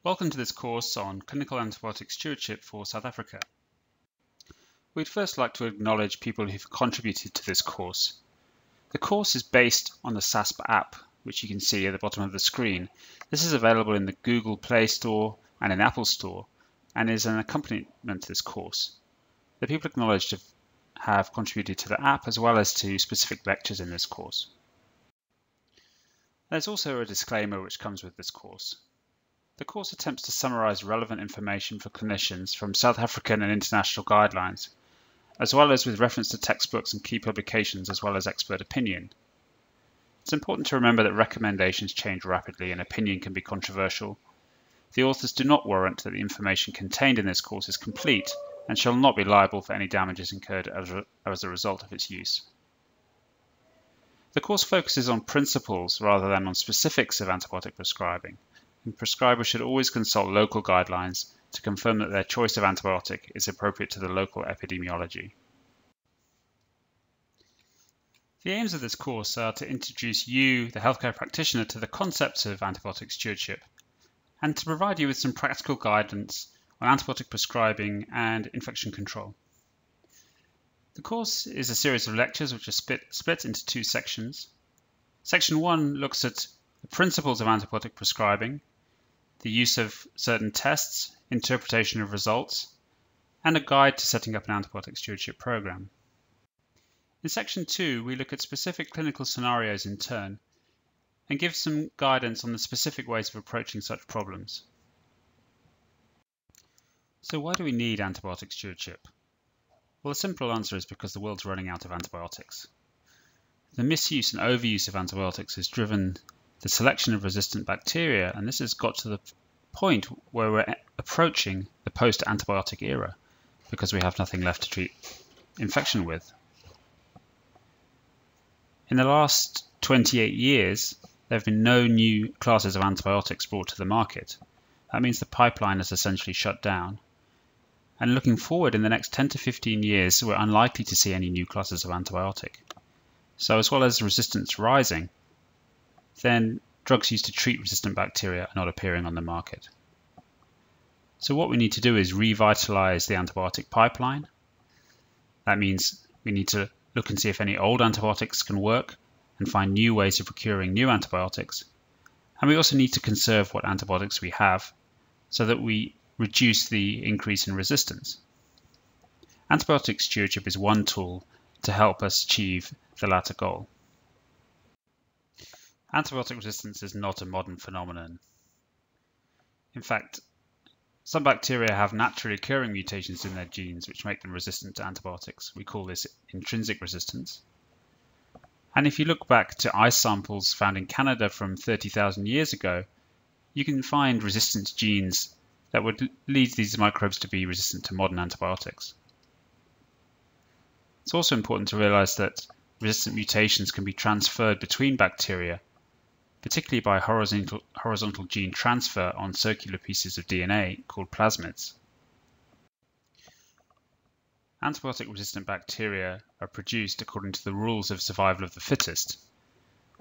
Welcome to this course on Clinical Antibiotic Stewardship for South Africa. We'd first like to acknowledge people who've contributed to this course. The course is based on the SASP app, which you can see at the bottom of the screen. This is available in the Google Play Store and in Apple Store, and is an accompaniment to this course. The people acknowledged have contributed to the app as well as to specific lectures in this course. There's also a disclaimer which comes with this course. The course attempts to summarize relevant information for clinicians from South African and international guidelines, as well as with reference to textbooks and key publications, as well as expert opinion. It's important to remember that recommendations change rapidly and opinion can be controversial. The authors do not warrant that the information contained in this course is complete and shall not be liable for any damages incurred as a result of its use. The course focuses on principles rather than on specifics of antibiotic prescribing. Prescribers should always consult local guidelines to confirm that their choice of antibiotic is appropriate to the local epidemiology. The aims of this course are to introduce you, the healthcare practitioner, to the concepts of antibiotic stewardship and to provide you with some practical guidance on antibiotic prescribing and infection control. The course is a series of lectures which are split into two sections. Section 1 looks at the principles of antibiotic prescribing, the use of certain tests, interpretation of results, and a guide to setting up an antibiotic stewardship program. In Section 2, we look at specific clinical scenarios in turn and give some guidance on the specific ways of approaching such problems. So why do we need antibiotic stewardship? Well, the simple answer is because the world's running out of antibiotics. The misuse and overuse of antibiotics has driven the selection of resistant bacteria, and this has got to the point where we're approaching the post-antibiotic era because we have nothing left to treat infection with. In the last 28 years, there have been no new classes of antibiotics brought to the market. That means the pipeline is essentially shut down. And looking forward, in the next 10 to 15 years, we're unlikely to see any new classes of antibiotic. So as well as resistance rising, then drugs used to treat resistant bacteria are not appearing on the market. So what we need to do is revitalize the antibiotic pipeline. That means we need to look and see if any old antibiotics can work and find new ways of procuring new antibiotics. And we also need to conserve what antibiotics we have so that we reduce the increase in resistance. Antibiotic stewardship is one tool to help us achieve the latter goal. Antibiotic resistance is not a modern phenomenon. In fact, some bacteria have naturally occurring mutations in their genes which make them resistant to antibiotics. We call this intrinsic resistance. And if you look back to ice samples found in Canada from 30,000 years ago, you can find resistant genes that would lead these microbes to be resistant to modern antibiotics. It's also important to realize that resistant mutations can be transferred between bacteria, particularly by horizontal gene transfer on circular pieces of DNA called plasmids. Antibiotic-resistant bacteria are produced according to the rules of survival of the fittest,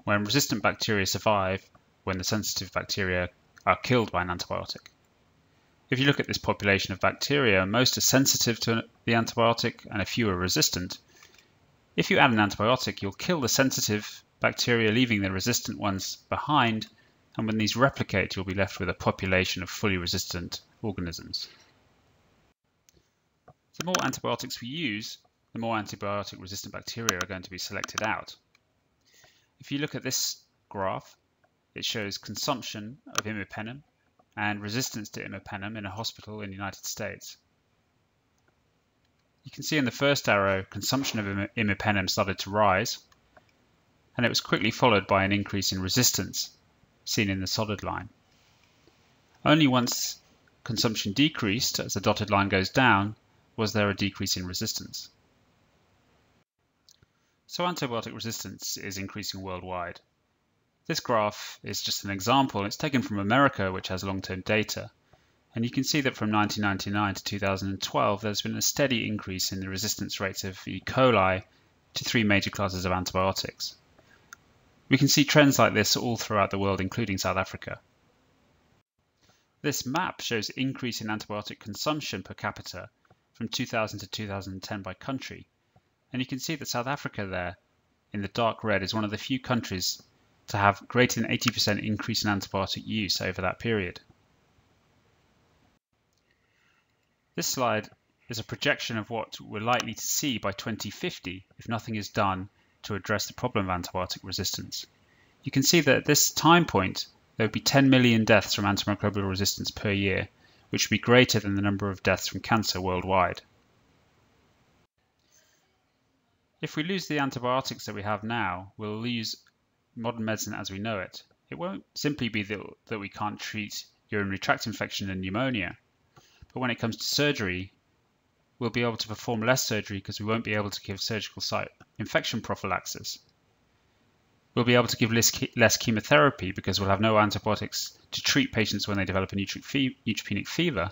when resistant bacteria survive when the sensitive bacteria are killed by an antibiotic. If you look at this population of bacteria, most are sensitive to the antibiotic and a few are resistant. If you add an antibiotic, you'll kill the sensitive bacteria, leaving the resistant ones behind, and when these replicate, you'll be left with a population of fully resistant organisms. The more antibiotics we use, the more antibiotic-resistant bacteria are going to be selected out. If you look at this graph, it shows consumption of imipenem and resistance to imipenem in a hospital in the United States. You can see in the first arrow, consumption of imipenem started to rise, and it was quickly followed by an increase in resistance, seen in the solid line. Only once consumption decreased, as the dotted line goes down, was there a decrease in resistance. So antibiotic resistance is increasing worldwide. This graph is just an example. It's taken from America, which has long-term data. And you can see that from 1999 to 2012, there's been a steady increase in the resistance rates of E. coli to 3 major classes of antibiotics. We can see trends like this all throughout the world, including South Africa. This map shows the increase in antibiotic consumption per capita from 2000 to 2010 by country, and you can see that South Africa there in the dark red is one of the few countries to have greater than 80% increase in antibiotic use over that period. This slide is a projection of what we're likely to see by 2050 if nothing is done to address the problem of antibiotic resistance. You can see that at this time point there would be 10 million deaths from antimicrobial resistance per year, which would be greater than the number of deaths from cancer worldwide. If we lose the antibiotics that we have now, we'll lose modern medicine as we know it. It won't simply be that we can't treat urinary tract infection and pneumonia, but when it comes to surgery, we'll be able to perform less surgery because we won't be able to give surgical site infection prophylaxis. We'll be able to give less chemotherapy because we'll have no antibiotics to treat patients when they develop a neutropenic fever.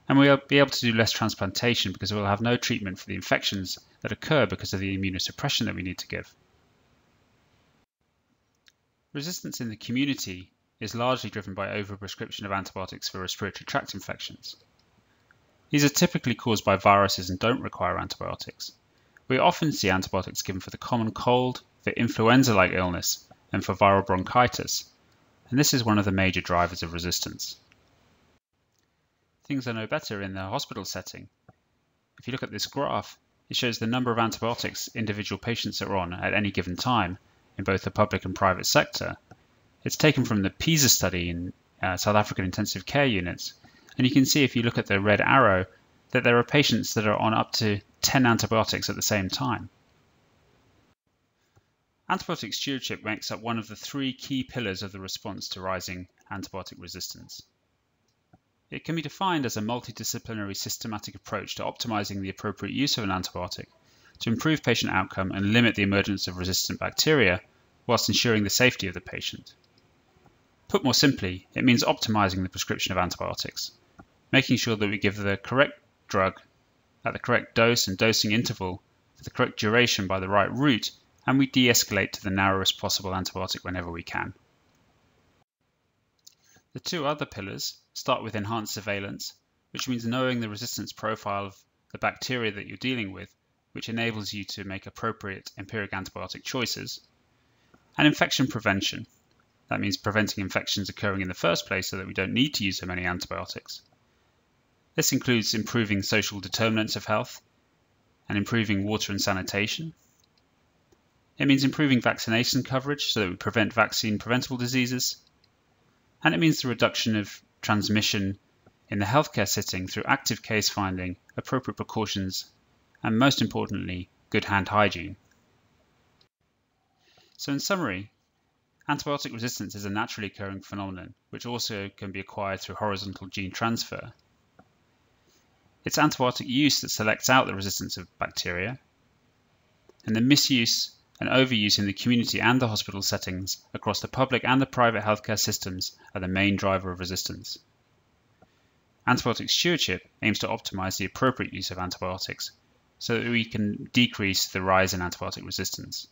And we'll be able to do less transplantation because we'll have no treatment for the infections that occur because of the immunosuppression that we need to give. Resistance in the community is largely driven by overprescription of antibiotics for respiratory tract infections. These are typically caused by viruses and don't require antibiotics. We often see antibiotics given for the common cold, for influenza-like illness, and for viral bronchitis, and this is one of the major drivers of resistance. Things are no better in the hospital setting. If you look at this graph, it shows the number of antibiotics individual patients are on at any given time in both the public and private sector. It's taken from the PISA study in South African intensive care units, and you can see if you look at the red arrow that there are patients that are on up to 10 antibiotics at the same time. Antibiotic stewardship makes up one of the three key pillars of the response to rising antibiotic resistance. It can be defined as a multidisciplinary systematic approach to optimizing the appropriate use of an antibiotic to improve patient outcome and limit the emergence of resistant bacteria whilst ensuring the safety of the patient. Put more simply, it means optimizing the prescription of antibiotics, making sure that we give the correct drug at the correct dose and dosing interval for the correct duration by the right route, and we de-escalate to the narrowest possible antibiotic whenever we can. The two other pillars start with enhanced surveillance, which means knowing the resistance profile of the bacteria that you're dealing with, which enables you to make appropriate empiric antibiotic choices, and infection prevention. That means preventing infections occurring in the first place so that we don't need to use so many antibiotics. This includes improving social determinants of health and improving water and sanitation. It means improving vaccination coverage so that we prevent vaccine-preventable diseases. And it means the reduction of transmission in the healthcare setting through active case finding, appropriate precautions, and most importantly, good hand hygiene. So in summary, antibiotic resistance is a naturally occurring phenomenon, which also can be acquired through horizontal gene transfer. It's antibiotic use that selects out the resistance of bacteria, and the misuse and overuse in the community and the hospital settings across the public and the private healthcare systems are the main driver of resistance. Antibiotic stewardship aims to optimize the appropriate use of antibiotics so that we can decrease the rise in antibiotic resistance.